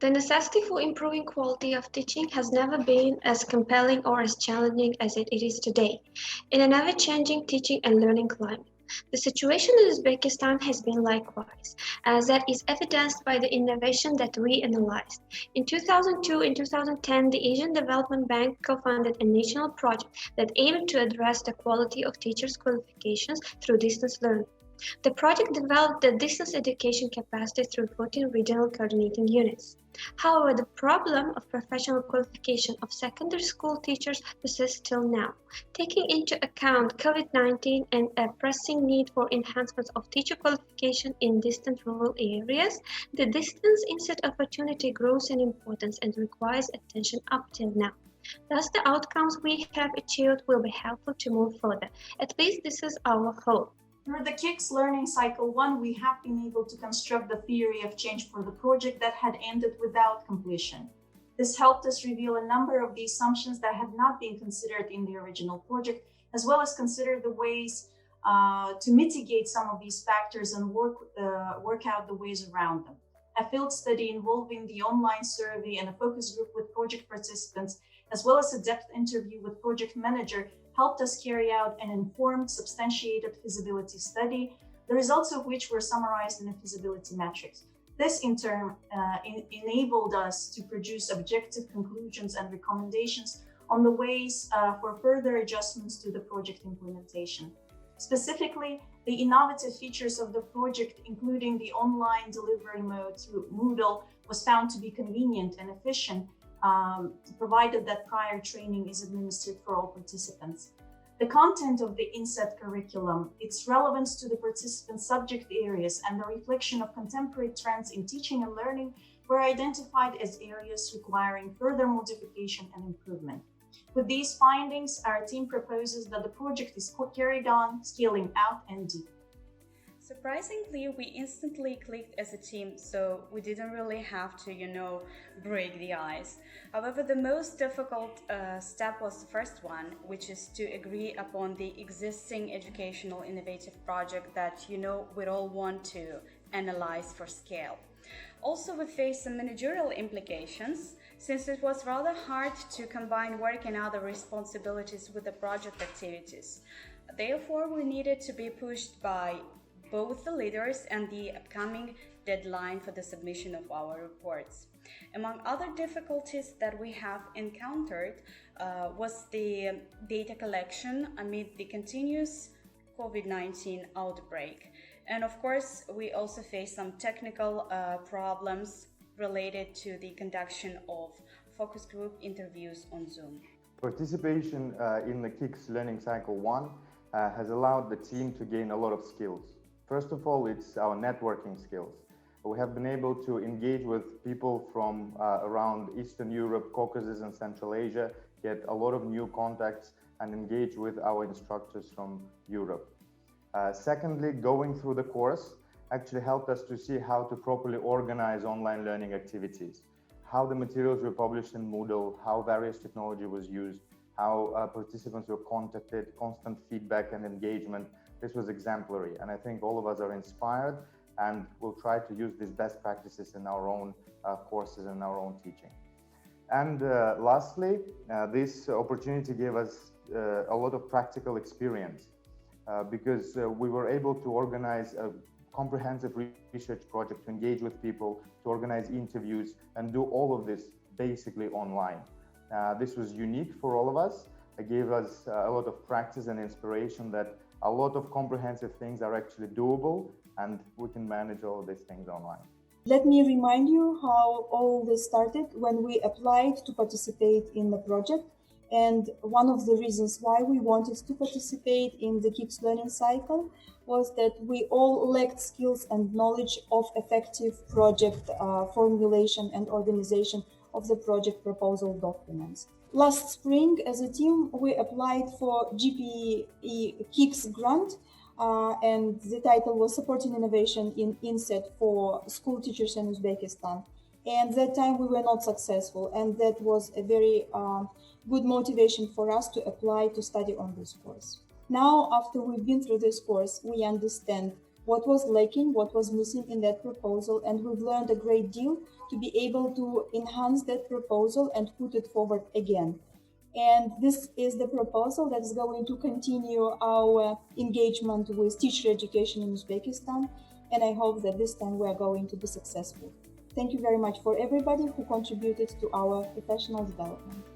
The necessity for improving quality of teaching has never been as compelling or as challenging as it is today, in an ever-changing teaching and learning climate. The situation in Uzbekistan has been likewise, as that is evidenced by the innovation that we analyzed. In 2002 and 2010, the Asian Development Bank co-funded a national project that aimed to address the quality of teachers' qualifications through distance learning. The project developed the distance education capacity through 14 regional coordinating units. However, the problem of professional qualification of secondary school teachers persists till now. Taking into account COVID-19 and a pressing need for enhancements of teacher qualification in distant rural areas, the distance instead opportunity grows in importance and requires attention up till now. Thus, the outcomes we have achieved will be helpful to move further. At least this is our hope. Through the KICS Learning Cycle 1, we have been able to construct the theory of change for the project that had ended without completion. This helped us reveal a number of the assumptions that had not been considered in the original project, as well as consider the ways to mitigate some of these factors and work out the ways around them. A field study involving the online survey and a focus group with project participants, as well as a depth interview with project manager, helped us carry out an informed, substantiated feasibility study, the results of which were summarized in a feasibility matrix. This, in turn, enabled us to produce objective conclusions and recommendations on the ways for further adjustments to the project implementation. Specifically, the innovative features of the project, including the online delivery mode through Moodle, was found to be convenient and efficient, provided that prior training is administered for all participants. The content of the inset curriculum, its relevance to the participants' subject areas, and the reflection of contemporary trends in teaching and learning were identified as areas requiring further modification and improvement. With these findings, our team proposes that the project is carried on, scaling out and deep. Surprisingly, we instantly clicked as a team, so we didn't really have to, break the ice. However, the most difficult step was the first one, which is to agree upon the existing educational innovative project that, we all want to analyze for scale. Also, we faced some managerial implications, since it was rather hard to combine work and other responsibilities with the project activities. Therefore, we needed to be pushed by both the leaders and the upcoming deadline for the submission of our reports. Among other difficulties that we have encountered was the data collection amid the continuous COVID-19 outbreak. And of course, we also faced some technical problems related to the conduction of focus group interviews on Zoom. Participation in the KICS Learning Cycle 1 has allowed the team to gain a lot of skills. First of all, it's our networking skills. We have been able to engage with people from around Eastern Europe, Caucasus, and Central Asia, get a lot of new contacts, and engage with our instructors from Europe. Secondly, going through the course actually helped us to see how to properly organize online learning activities, how the materials were published in Moodle, how various technology was used, how participants were contacted, constant feedback and engagement. This was exemplary, and I think all of us are inspired and will try to use these best practices in our own courses and our own teaching. And lastly, this opportunity gave us a lot of practical experience because we were able to organize a comprehensive research project, to engage with people, to organize interviews, and do all of this basically online. This was unique for all of us. It gave us a lot of practice and inspiration that a lot of comprehensive things are actually doable, and we can manage all of these things online. Let me remind you how all this started when we applied to participate in the project. And one of the reasons why we wanted to participate in the KICS learning cycle was that we all lacked skills and knowledge of effective project formulation and organization of the project proposal documents. Last spring, as a team, we applied for GPE KICS grant, and the title was Supporting Innovation in Inset for School Teachers in Uzbekistan. And that time we were not successful, and that was a very good motivation for us to apply to study on this course. Now, after we've been through this course, we understand what was lacking, what was missing in that proposal, and we've learned a great deal to be able to enhance that proposal and put it forward again. And this is the proposal that is going to continue our engagement with teacher education in Uzbekistan. And I hope that this time we are going to be successful. Thank you very much for everybody who contributed to our professional development.